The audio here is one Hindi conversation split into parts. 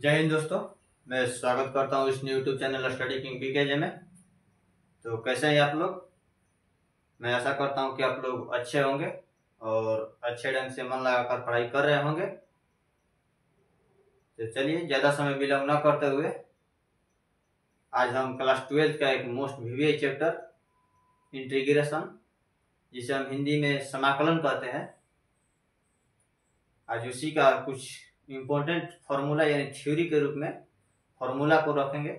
जय हिंद दोस्तों। मैं स्वागत करता हूँ इस यूट्यूब चैनल स्टडी किंग पीकेजे में। तो कैसे हैं आप लोग? मैं आशा करता हूँ कि आप लोग अच्छे होंगे और अच्छे ढंग से मन लगाकर पढ़ाई कर रहे होंगे। तो चलिए ज़्यादा समय विलम्ब न करते हुए आज हम क्लास 12 का एक मोस्ट वीवीआई चैप्टर इंटीग्रेशन, जिसे हम हिंदी में समाकलन कहते हैं, आज उसी का कुछ इम्पोर्टेंट फार्मूला यानी थ्योरी के रूप में फार्मूला को रखेंगे,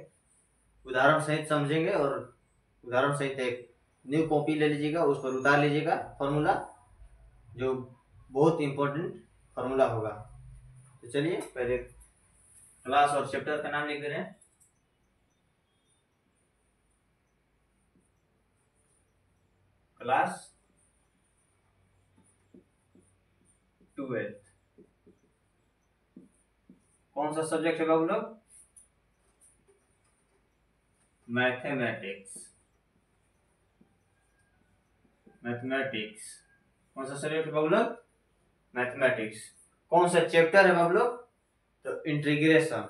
उदाहरण सहित समझेंगे और उदाहरण सहित एक न्यू कॉपी ले लीजिएगा, उस पर उतार लीजिएगा फार्मूला, जो बहुत इम्पोर्टेंट फार्मूला होगा। तो चलिए पहले क्लास और चैप्टर का नाम लिख दे रहे हैं। क्लास 12 कौन सा सब्जेक्ट है बाबू लोग? मैथमेटिक्स। मैथमेटिक्स कौन सा सब्जेक्ट है बाबू लोग? मैथमेटिक्स। कौन सा चैप्टर है बाबू लोग? तो इंटीग्रेशन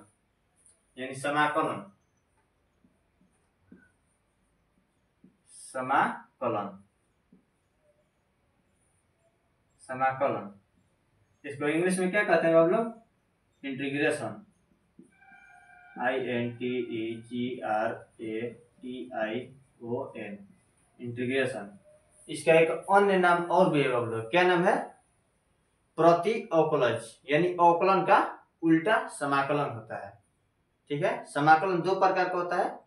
यानी समाकलन। समाकलन समाकलन इसको इंग्लिश में क्या कहते हैं बाबू लोग? इंटीग्रेशन। INTEGRATION integration. इसका एक अन्य नाम और भी है बाबू लोग। क्या नाम है? प्रति अवकलज यानी अवकलन का उल्टा समाकलन होता है। ठीक है, समाकलन दो प्रकार का होता है,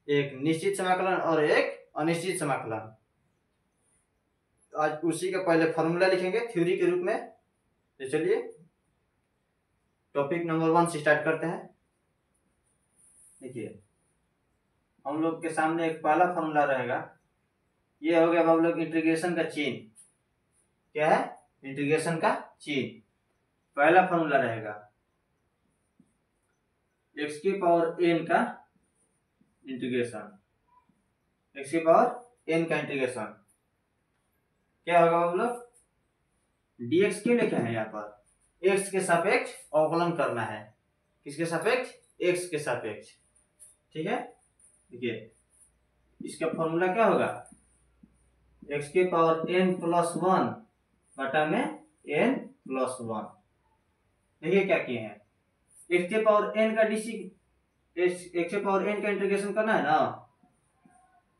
एक निश्चित समाकलन और एक अनिश्चित समाकलन। आज उसी का पहले फॉर्मूला लिखेंगे थ्योरी के रूप में। तो चलिए टॉपिक नंबर 1 से स्टार्ट करते हैं। देखिए हम लोग के सामने एक पहला फॉर्मूला रहेगा। ये हो गया बाबू लोग इंटीग्रेशन का चिन्ह। क्या है? इंटीग्रेशन का चिन्ह। पहला फॉर्मूला रहेगा x की पावर n का इंटीग्रेशन। x की पावर n का इंटीग्रेशन क्या होगा बाबू लोग? dx क्यों लिखे हैं यहाँ पर? x के सापेक्ष अवकलन करना है। किसके सापेक्ष? x के सापेक्ष। ठीक है, देखिए इसका फॉर्मूला क्या होगा? x की पावर n प्लस 1 बटा में n प्लस 1। देखिए क्या किए हैं, x के पावर n का x के पावर n का इंटीग्रेशन करना है ना,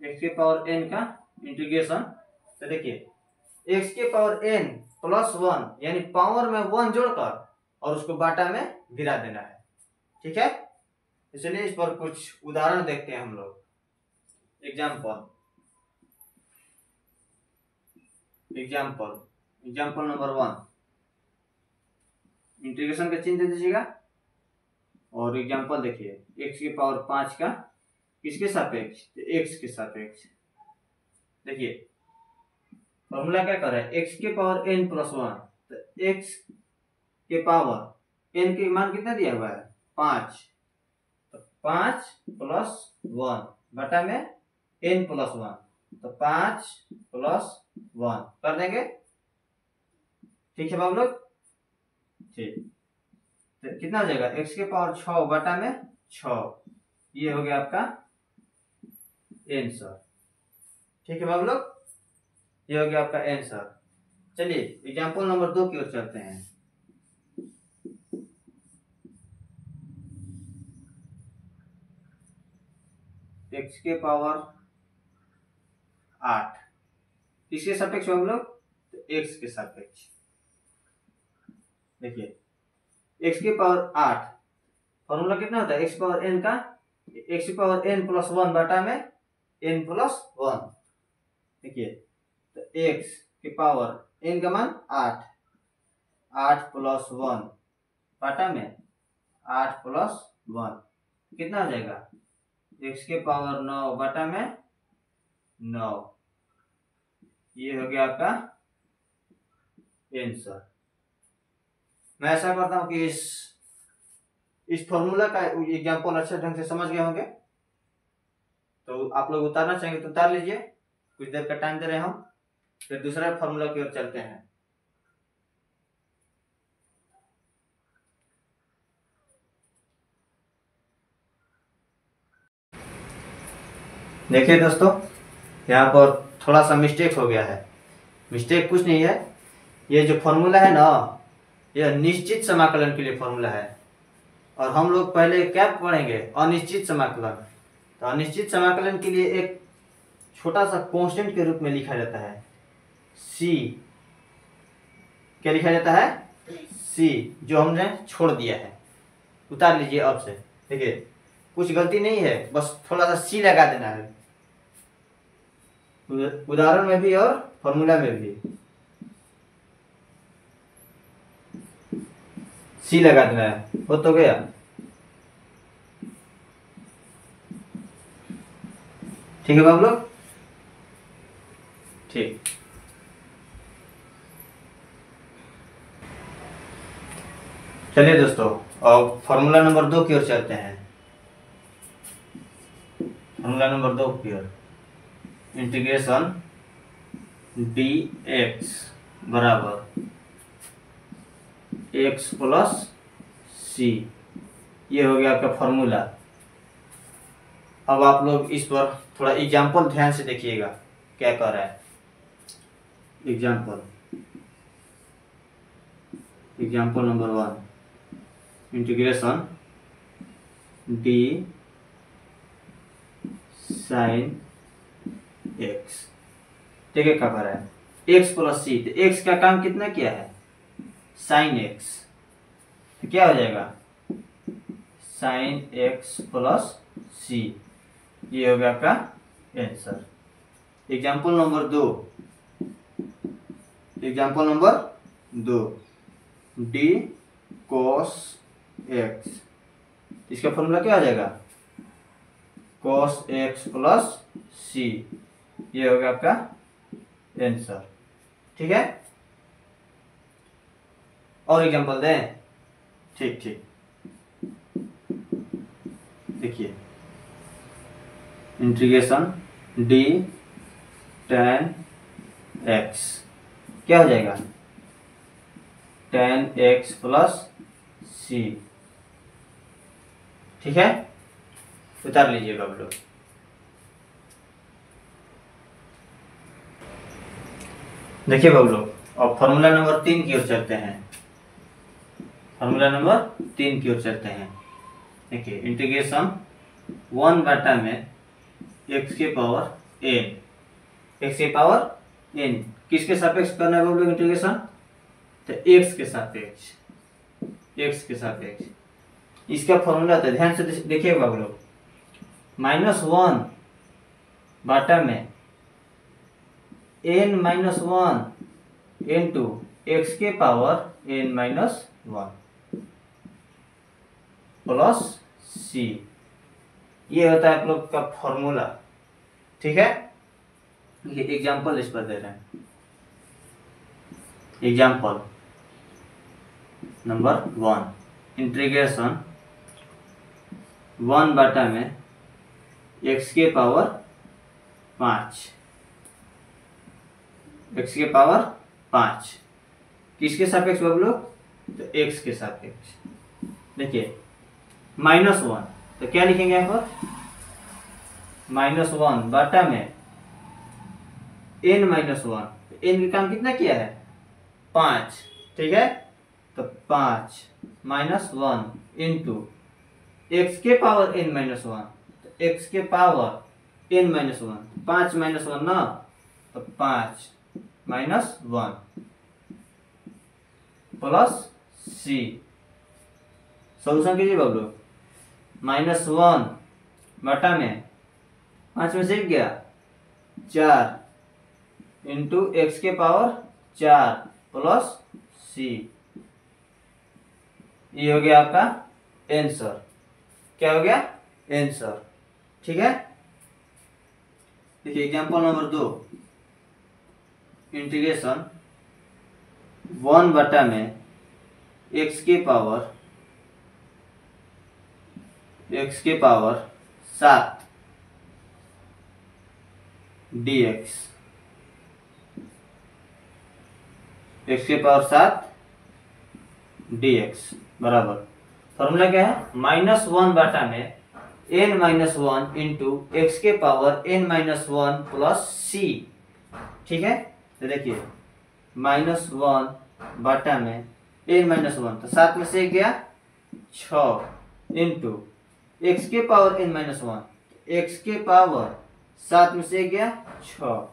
x के पावर n का इंटीग्रेशन। तो देखिए x के पावर n प्लस 1 यानी पावर में 1 जोड़कर और उसको बाटा में गिरा देना है। ठीक है, इसलिए इस पर कुछ उदाहरण देखते हैं हम लोग। Example number 1। इंटीग्रेशन का चिन्ह दे दीजिएगा और एग्जाम्पल देखिए, x की पावर 5 का किसके सापेक्ष? x के सापेक्ष। देखिए फॉर्मूला क्या कर रहा है? x के पावर n प्लस 1। तो x के पावर n के मान कितना दिया हुआ है? 5। तो 5 प्लस 1 बटा में n प्लस 1। तो 5 प्लस 1 कर देंगे। ठीक है बाबू लोग, ठीक। तो कितना हो जाएगा? x के पावर 6 बटा में 6। ये हो गया आपका आंसर। ठीक है बाबू लोग, ये हो गया आपका आंसर। चलिए एग्जाम्पल नंबर 2 की ओर चलते हैं। x के पावर 8 किसके सापेक्ष बाबू लोग? तो x के सापेक्ष। देखिए x की पावर 8 फॉर्मूला कितना होता है? x पावर n का x की पावर n प्लस 1 बटा में n प्लस 1। देखिए तो x की पावर n का मान 8 प्लस 1 बटा में 8 प्लस 1 कितना हो जाएगा? x के पावर 9 बटा में 9। ये हो गया आपका आंसर। मैं ऐसा करता हूं कि इस फॉर्मूला का एग्जांपल अच्छे ढंग से समझ गए होंगे। तो आप लोग उतारना चाहेंगे तो उतार लीजिए, कुछ देर का टाइम दे रहे हैं हम। फिर दूसरा फॉर्मूला की ओर चलते हैं। देखिए दोस्तों, यहाँ पर थोड़ा सा मिस्टेक हो गया है। मिस्टेक कुछ नहीं है, ये जो फॉर्मूला है ना, यह निश्चित समाकलन के लिए फॉर्मूला है। और हम लोग पहले क्या पढ़ेंगे, अनिश्चित समाकलन। तो अनिश्चित समाकलन के लिए एक छोटा सा कांस्टेंट के रूप में लिखा जाता है सी। क्या लिखा जाता है? सी, जो हमने छोड़ दिया है। उतार लीजिए अब से। देखिए कुछ गलती नहीं है, बस थोड़ा सा सी लगा देना है, उदाहरण में भी और फॉर्मूला में भी सी लगा देना है। हो तो गया। ठीक है बाबू लोग? ठीक। चलिए दोस्तों, अब फॉर्मूला नंबर 2 की ओर चलते हैं। फॉर्मूला नंबर 2 की ओर, इंटीग्रेशन dx बराबर x प्लस सी, ये हो गया आपका फॉर्मूला। अब आप लोग इस पर थोड़ा एग्जाम्पल ध्यान से देखिएगा क्या कर रहा है। Example number 1, integration d sine x। देखिए क्या कर रहा है, x प्लस सी। तो x का काम कितना किया है? Sine x। तो क्या हो जाएगा? साइन x प्लस सी, ये हो गया आपका answer. Example number 2, d cos x। इसका फॉर्मूला क्या आ जाएगा? cos x प्लस सी, ये हो गया आपका आंसर। ठीक है, और एग्जांपल दें? ठीक ठीक। देखिए, इंटीग्रेशन d tan x, क्या हो जाएगा? tan x plus C. ठीक है, उतार लीजिएगा आप लोग। देखिए बाबू लोग, अब फॉर्मूला नंबर 3 की ओर चलते हैं। फॉर्मूला नंबर 3 की ओर चलते हैं। देखिए, इंटीग्रेशन 1 बटा में x के पावर n, x के पावर n किसके सापेक्ष करना है बाबू लोग इंटीग्रेशन? तो x के सापेक्ष, x के सापेक्ष। इसका फॉर्मूला था, ध्यान से देखिएगा बाबू लोग, -1 बटा में n माइनस 1 इंटू एक्स के पावर n माइनस 1 प्लस सी, ये होता है आप लोग का फॉर्मूला। ठीक है, ये एग्जाम्पल इस पर दे रहे हैं। एग्जाम्पल नंबर 1, इंटीग्रेशन 1 बटा में x के पावर 5, x के पावर 5 किसके सापेक्ष बाबू लोग? तो x के सापेक्ष। देखिए, -1, तो क्या लिखेंगे यहाँ पर? -1 बटा में n माइनस 1, n का काम कितना किया है? 5। ठीक है, तो 5 माइनस 1 इंटू एक्स के पावर n माइनस 1, तो x के पावर n माइनस 1, 5 माइनस 1 ना, तो 5 माइनस 1 प्लस सी। सोल्यूशन कीजिए बाबू लोग। -1 बटा में 5 में से गया 4 इंटू एक्स के पावर 4 प्लस सी, ये हो गया आपका आंसर। क्या हो गया? आंसर। ठीक है, देखिए एग्जांपल नंबर 2, इंटीग्रेशन 1 बटा में x के पावर 7 dx, x के पावर 7 dx बराबर, फॉर्मूला क्या है? -1 बटा में n minus one into x के power n minus one plus C. ठीक है, तो देखिए -1 बटा में n माइनस वन, तो 7 में से गया 6 इंटू एक्स के power n minus one, x के पावर 7 में से गया 6,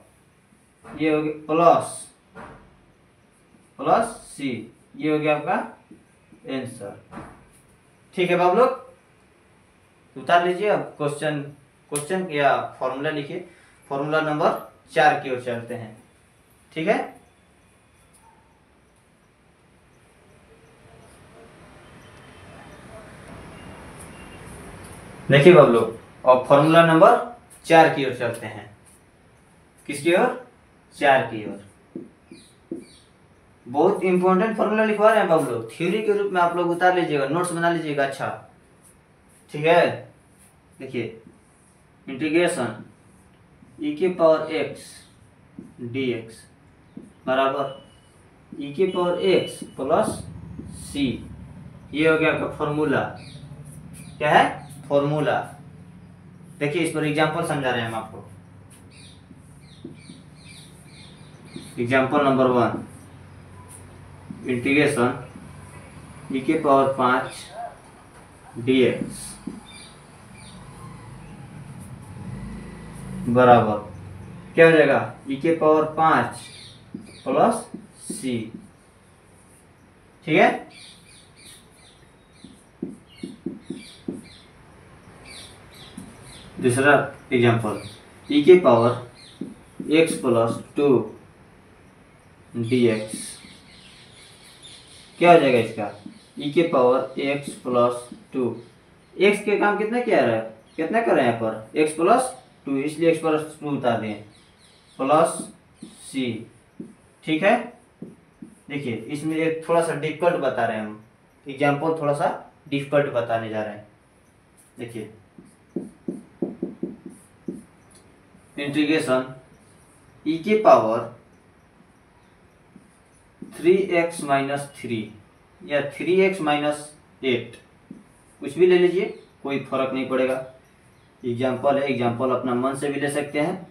ये हो गया प्लस सी, ये हो गया आपका आंसर। ठीक है बाबू लोग, उतार लीजिए। अब क्वेश्चन या फॉर्मूला लिखिए। फॉर्मूला नंबर 4 की ओर चलते हैं। ठीक है, देखिए बाबू लोग, अब फॉर्मूला नंबर 4 की ओर चलते हैं। किसकी ओर? 4 की ओर। बहुत इंपॉर्टेंट फॉर्मूला लिखवा रहे हैं बाबू लोग, थ्योरी के रूप में आप लोग उतार लीजिएगा, नोट्स बना लीजिएगा। अच्छा ठीक है, देखिए इंटीग्रेशन e के पावर x dx बराबर e के पावर x प्लस c, ये हो गया आपका फॉर्मूला। क्या है? फॉर्मूला। देखिए इस पर एग्जांपल समझा रहे हैं हम आपको। एग्जांपल नंबर 1, इंटीग्रेशन e के पावर 5 dx बराबर क्या हो जाएगा? e के पावर 5 प्लस c। ठीक है, दूसरा एग्जांपल e के पावर x प्लस 2 dx, क्या हो जाएगा इसका? e के पावर x प्लस 2, x के काम कितना किया रहा है, कितना कर रहे हैं यहाँ पर? x प्लस 2, इसलिए x प्लस 2 उतार दें, प्लस c। ठीक है, देखिए इसमें एक थोड़ा सा डिफिकल्ट बता रहे हैं हम, एग्जाम्पल थोड़ा सा डिफिकल्ट बताने जा रहे हैं। देखिए इंटीग्रेशन e के पावर 3x माइनस 3 या 3x माइनस 8, कुछ भी ले लीजिए, कोई फर्क नहीं पड़ेगा। एग्जाम्पल है, एग्जाम्पल अपना मन से भी ले सकते हैं।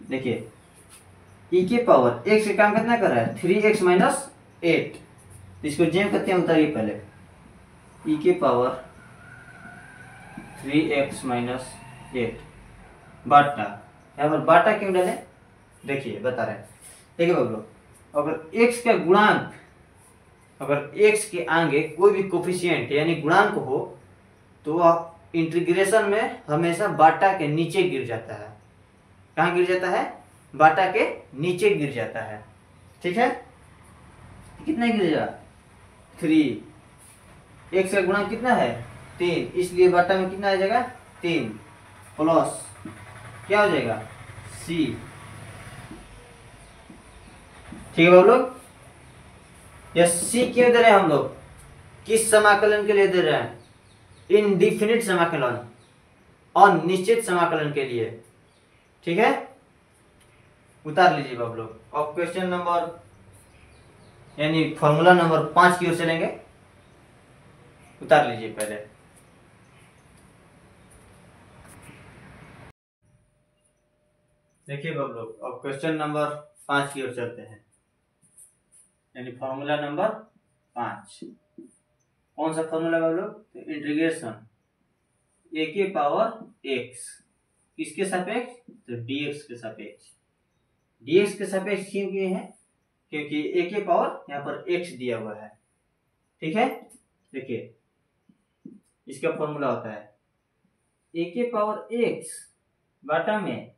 देखिए e के पावर x का काम कितना कर रहा है? 3x माइनस 8, तो इसको जेम करते हैं, उतारिए पहले। e के पावर 3x माइनस 8 बाटा, यहाँ पर बाटा क्यों डाले? देखिए बता रहे हैं। देखिए बाबू, अगर x का गुणांक, अगर x के आगे कोई भी कोफिशिएंट यानी गुणांक हो तो आप इंटीग्रेशन में हमेशा बाटा के नीचे गिर जाता है। कहाँ गिर जाता है? बाटा के नीचे गिर जाता है। ठीक है, कितना गिर जाएगा? 3, x का गुणांक कितना है? 3, इसलिए बाटा में कितना आ जाएगा? 3 प्लस क्या हो जाएगा? c। ठीक है बाबू लोग, यह c क्यों दे रहे हैं हम लोग? किस समाकलन के लिए दे रहे हैं? इनडिफिनिट समाकलन, अनिश्चित समाकलन के लिए। ठीक है, उतार लीजिए बाबू लोग। अब क्वेश्चन नंबर यानी फॉर्मूला नंबर 5 की ओर चलेंगे। उतार लीजिए पहले। देखिए बाबू लोग, अब क्वेश्चन नंबर 5 की ओर चलते हैं, यानी फॉर्मूला नंबर 5। कौन सा फॉर्मूला बाबू लोग? तो इंटीग्रेशन a के पावर x किसके सापेक्ष? तो dx के सापेक्ष। dx के सापेक्ष क्यों किए हैं? क्योंकि a के पावर यहाँ पर x दिया हुआ है। ठीक है, देखिए इसका फॉर्मूला होता है a के पावर x बटा में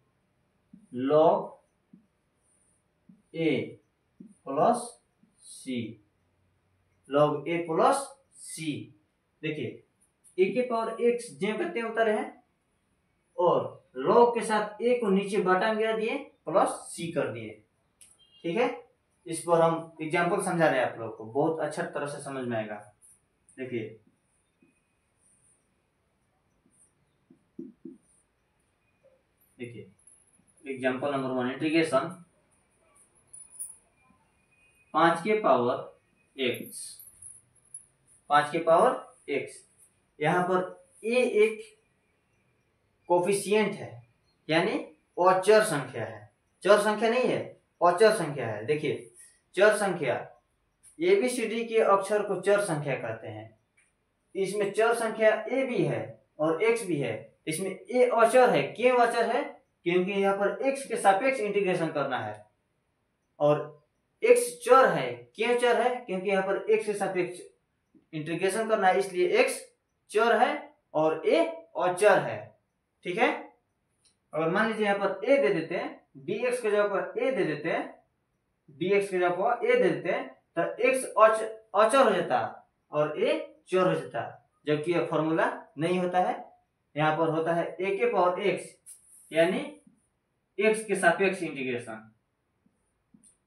log a plus c, log a plus c। देखिए a के पावर x जो करते हैं उतारे हैं, और log के साथ a को नीचे बटा में गिरा दिए, प्लस c कर दिए। ठीक है, इस पर हम एग्जांपल समझा रहे हैं आप लोगों को, बहुत अच्छा तरह से समझ में आएगा। देखिए एग्जांपल नंबर 1, इंटीग्रेशन 5 के पावर x, 5 के पावर x, यहाँ पर a एक कोफिशिएंट है, यानी अचर संख्या है, चर संख्या नहीं है, अचर संख्या है। देखिए चर संख्या, ABCD के अक्षर को चर संख्या कहते हैं। इसमें चर संख्या A भी है और X भी है। इसमें A अचर है, क्यों अचर है? क्योंकि यहाँ पर X के सापेक्ष इंटीग्रेशन करना है, और X चर है, क्यों चर है? क्योंकि यहाँ पर X के सापेक्ष इंटीग्रेशन करना है, इसलिए X चर है और A अचर है। ठीक है, अगर मान लीजिए यहाँ पर A दे देते हैं, dx के जगह पर A दे देते हैं, dx के जगह पर A दे देते हैं, तो X अचर हो जाता और A चर हो जाता, जबकि यह फॉर्मूला नहीं होता है। यहाँ पर होता है a के पावर x, यानी x के सापेक्ष इंटीग्रेशन,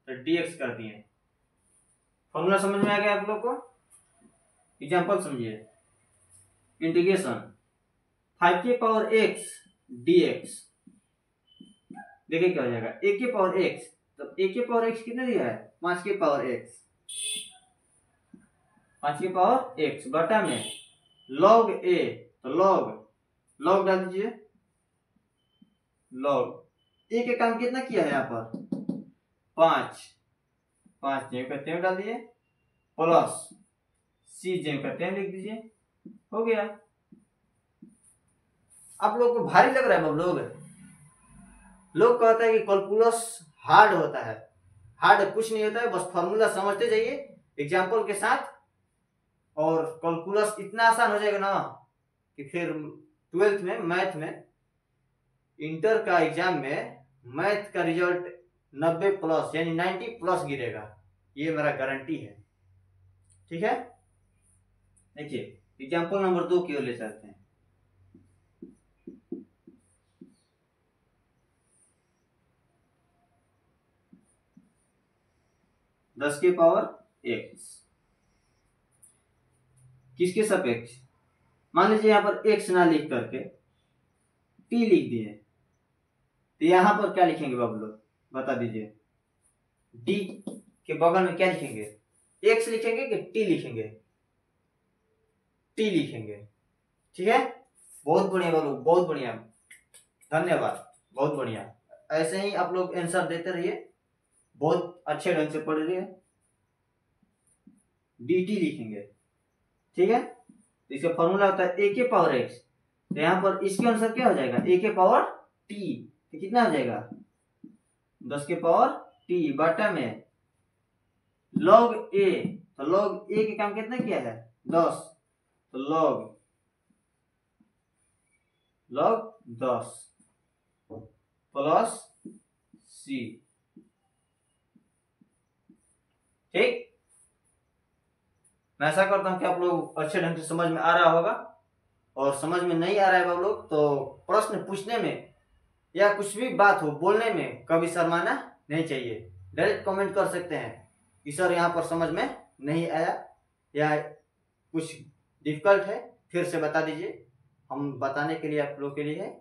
तो dx कर दिए। फॉर्मूला समझ में आ गया आप लोग को? एग्जांपल समझिए, इंटीग्रेशन 5 के पावर x dx, देखिए क्या हो जाएगा, a के पावर x, तो a के पावर x कितने दिया है? 5 के पावर x, 5 के पावर x बटा में log a, तो log डाल दीजिए, log a के काम कितना किया है यहाँ पर? 5 जेम करते हैं डाल दिए, प्लस c जेम करते हैं लिख दीजिए, हो गया। आप लोग को भारी लग रहा है? लोग कहते हैं कि कैलकुलस हार्ड होता है। हार्ड कुछ नहीं होता है, बस फॉर्मूला समझते जाइए एग्जाम्पल के साथ, और कैलकुलस इतना आसान हो जाएगा ना कि फिर 12th में मैथ में, इंटर का एग्जाम में मैथ का रिजल्ट 90 प्लस यानी 90 प्लस गिरेगा, ये मेरा गारंटी है। ठीक है, देखिए एग्जाम्पल नंबर 2 की ओर ले चलते हैं। दस के पावर x किसके सापेक्ष? मान लीजिए यहाँ पर x ना लिख करके t लिख दिए, तो यहाँ पर क्या लिखेंगे बाबू लोग, बता दीजिए। d के बगल में क्या लिखेंगे? x लिखेंगे कि t लिखेंगे? t लिखेंगे। ठीक है, बहुत बढ़िया बाबू, बहुत बढ़िया, धन्यवाद, बहुत बढ़िया। ऐसे ही आप लोग आंसर देते रहिए, बहुत अच्छे ढंग से पढ़ रही है। dt लिखेंगे, ठीक है, तो इसका फॉर्मूला होता है a के पावर x, तो यहाँ पर इसके अनुसार क्या हो जाएगा? a के पावर t, तो कितना हो जाएगा? 10 के पावर t बटा में log a, तो log a के काम कितना किया है? 10, तो log 10 प्लस c। ठीक, मैं ऐसा करता हूं कि आप लोग अच्छे ढंग से समझ में आ रहा होगा, और समझ में नहीं आ रहा है आप लोग तो प्रश्न पूछने में या कुछ भी बात हो बोलने में कभी शर्माना नहीं चाहिए। डायरेक्ट कमेंट कर सकते हैं कि सर यहाँ पर समझ में नहीं आया या कुछ डिफिकल्ट है, फिर से बता दीजिए, हम बताने के लिए आप लोग के लिए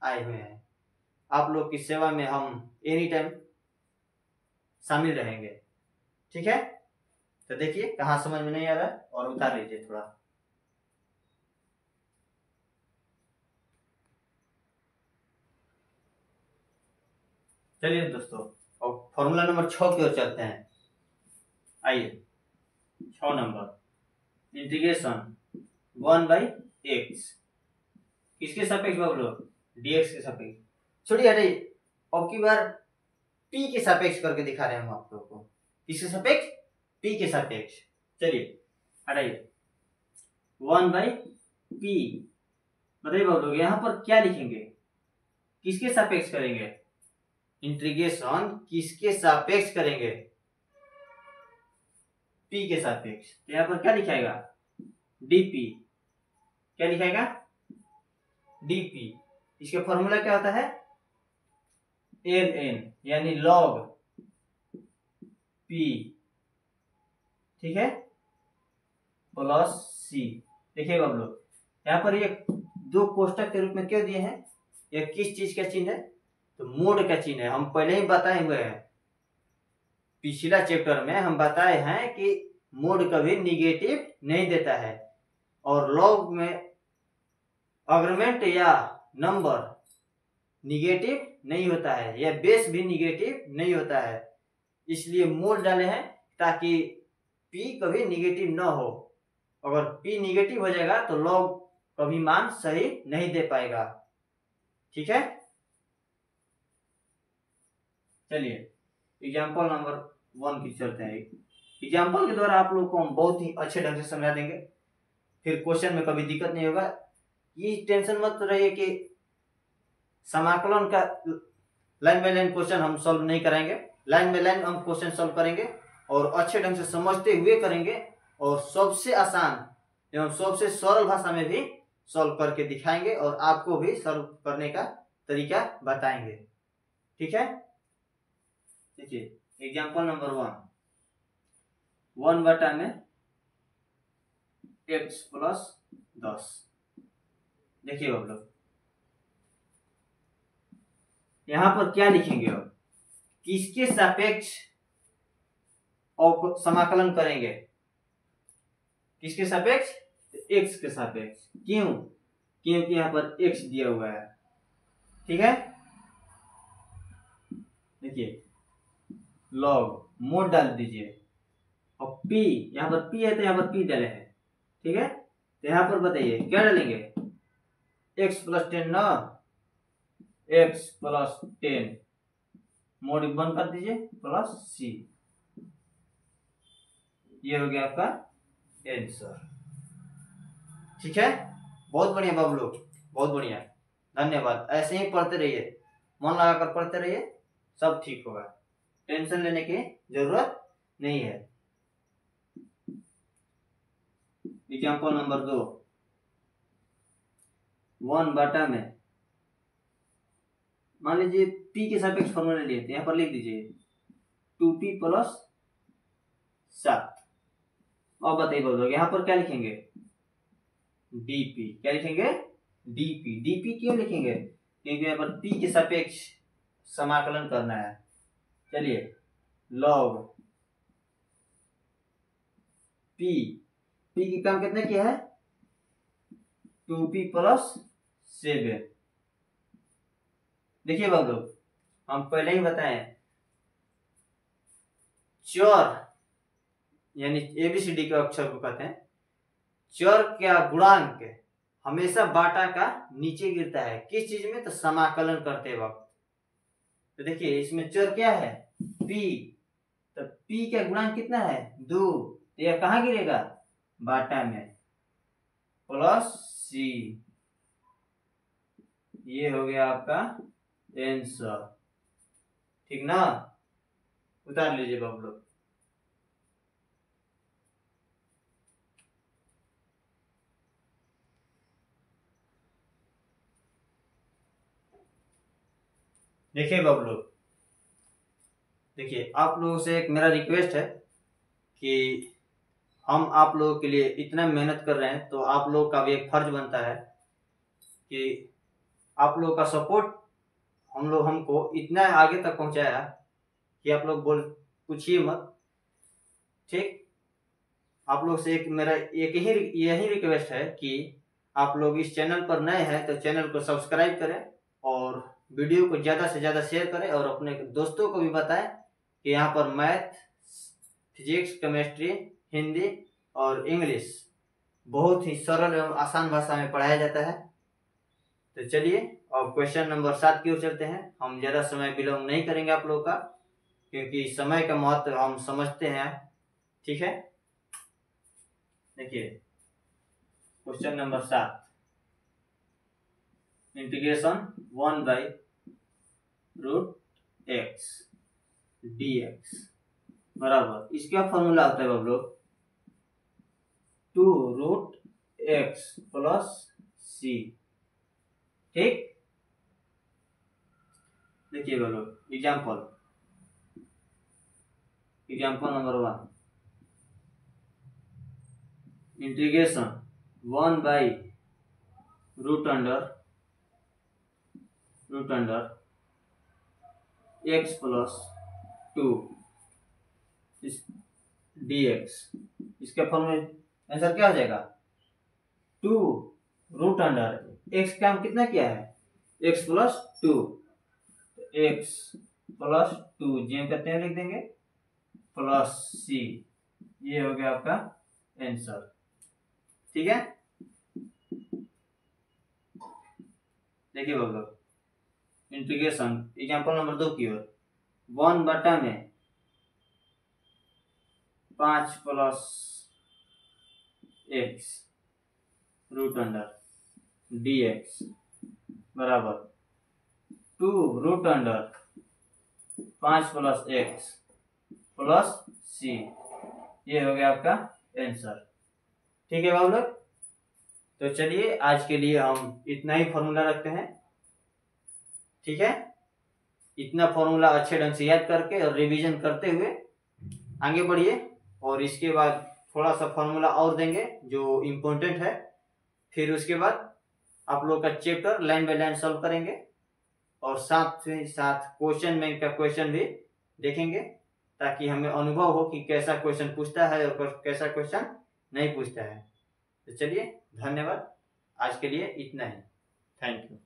आए हुए हैं। आप लोग की सेवा में हम एनी टाइम शामिल रहेंगे। ठीक है, तो देखिए कहाँ समझ में नहीं आ रहा है, और उतार लीजिए थोड़ा। चलिए दोस्तों, और फॉर्मूला नंबर 6 की ओर चलते हैं। आइए 6 नंबर, इंटीग्रेशन 1/x किसके सापेक्ष बाबू? dx के सापेक्ष। छोड़िए हटाइए, अब की बार p के सापेक्ष करके दिखा रहे हैं हम आप लोगों को। किसके सापेक्ष? p के सापेक्ष। चलिए हटाइए, 1/p, बताइए बाबू लोग यहाँ पर क्या लिखेंगे? किसके सापेक्ष करेंगे? इंटीग्रेशन किसके सापेक्ष करेंगे? p के सापेक्ष। यहाँ पर क्या लिखाएगा? dp। क्या लिखाएगा? dp। इसका फॉर्मूला क्या होता है? ln, यानी log p, ठीक है, प्लस c। देखिए बाबू लोग, यहाँ पर ये 2 कोष्टक के रूप में क्यों दिए हैं? यह किस चीज का चिन्ह है? तो मोड का चिन्ह है। हम पहले ही बताए हुए हैं, पिछला चैप्टर में हम बताए हैं कि मोड कभी निगेटिव नहीं देता है, और लॉग में अग्रमेंट या नंबर निगेटिव नहीं होता है, या बेस भी निगेटिव नहीं होता है, इसलिए मोल डाले हैं ताकि p कभी निगेटिव ना हो। अगर p निगेटिव हो जाएगा तो log कभी मान सही नहीं दे पाएगा। ठीक है, चलिए एग्जाम्पल नंबर 1 की चलते हैं। एग्जाम्पल के द्वारा आप लोग को हम बहुत ही अच्छे ढंग से समझा देंगे, फिर क्वेश्चन में कभी दिक्कत नहीं होगा। ये टेंशन मत रहिए कि समाकलन का लाइन बाय लाइन क्वेश्चन हम सॉल्व नहीं कराएंगे, लाइन बाय लाइन हम क्वेश्चन सॉल्व करेंगे और अच्छे ढंग से समझते हुए करेंगे, और सबसे आसान एवं सबसे सरल भाषा में भी सॉल्व करके दिखाएंगे और आपको भी सॉल्व करने का तरीका बताएंगे। ठीक है, देखिए एग्जाम्पल नंबर 1 बटा में x प्लस 10। देखिए आप लोग यहां पर क्या लिखेंगे, अब किसके सापेक्ष और समाकलन करेंगे, किसके सापेक्ष, x के सापेक्ष। क्यों, क्योंकि यहां पर x दिया हुआ है। ठीक है, देखिए लॉग मोड डाल दीजिए और p, यहां पर p है तो यहां पर p डाले हैं। ठीक है, तो यहां पर बताइए क्या डालेंगे, x प्लस 10 ना, x प्लस 10 मोड 1 कर दीजिए प्लस c, ये हो गया आपका आंसर। ठीक है, बहुत बढ़िया बाबू लोग, बहुत बढ़िया, धन्यवाद। ऐसे ही पढ़ते रहिए, मन लगाकर पढ़ते रहिए, सब ठीक होगा, टेंशन लेने की जरूरत नहीं है। एग्जाम्पल नंबर 2, 1 बटा में मान लीजिए p के सापेक्ष फॉर्मूला लिए थे, यहाँ पर लिख दीजिए 2p प्लस 7। अब बताइए बोलो यहाँ पर क्या लिखेंगे, dp, क्या लिखेंगे, dp। dp क्यों लिखेंगे, क्योंकि यहाँ पर p के सापेक्ष समाकलन करना है। चलिए log p, p की काम कितने किया है, 2p प्लस 7। देखिए बाबू लोग हम पहले ही बताएं, चर यानी एबीसीडी के अक्षर को कहते हैं, चर का गुणांक हमेशा बाटा का नीचे गिरता है। किस चीज में, तो समाकलन करते वक्त। तो देखिए इसमें चर क्या है, p, तो p का गुणांक कितना है, 2, तो यह कहाँ गिरेगा, बाटा में, प्लस c, ये हो गया आपका आंसर। ठीक ना, उतार लीजिए बाबू लोग। देखिए बाबू लोग, देखिए आप लोगों से एक मेरा रिक्वेस्ट है कि हम आप लोगों के लिए इतना मेहनत कर रहे हैं, तो आप लोगों का भी एक फर्ज बनता है कि आप लोगों का सपोर्ट हमको इतना आगे तक पहुंचाया कि आप लोग पूछिए मत। ठीक, आप लोग से एक मेरा यही रिक्वेस्ट है कि आप लोग इस चैनल पर नए हैं तो चैनल को सब्सक्राइब करें और वीडियो को ज़्यादा से ज़्यादा शेयर करें और अपने दोस्तों को भी बताएं कि यहाँ पर मैथ, फिजिक्स, केमिस्ट्री, हिंदी और इंग्लिश बहुत ही सरल एवं आसान भाषा में पढ़ाया जाता है। तो चलिए अब क्वेश्चन नंबर 7 की ओर चलते हैं। हम ज़्यादा समय विलम्ब नहीं करेंगे आप लोगों का, क्योंकि समय का महत्व हम समझते हैं। ठीक है, देखिए question number 7, integration 1/√x dx बराबर, इसका फॉर्मूला होता है बाबू लोग 2√x प्लस c। ठीक, देखिए बाबू लोग example number 1, integration 1/√x plus 2 dx, इसका फॉर्मूला आंसर क्या हो जाएगा, 2√x का हम कितना किया है, x प्लस 2, x प्लस 2 जेम करते हैं लिख देंगे प्लस c, ये हो गया आपका आंसर। ठीक है, देखिए बच्चों इंटीग्रेशन एग्जांपल नंबर 2 की ओर 1 बटा में 5 plus x root under dx बराबर 2 root under 5 plus x plus c, ये हो गया आपका आंसर। ठीक है बाबू लोग, तो चलिए आज के लिए हम इतना ही फॉर्मूला रखते हैं। ठीक है, इतना फॉर्मूला अच्छे ढंग से याद करके और रिवीजन करते हुए आगे बढ़िए, और इसके बाद थोड़ा सा फॉर्मूला और देंगे जो इम्पोर्टेंट है। फिर उसके बाद आप लोग का chapter line by line solve करेंगे, और साथ ही साथ क्वेश्चन बैंक का क्वेश्चन भी देखेंगे, ताकि हमें अनुभव हो कि कैसा क्वेश्चन पूछता है और कैसा क्वेश्चन नहीं पूछता है। तो चलिए, धन्यवाद, आज के लिए इतना ही। Thank you.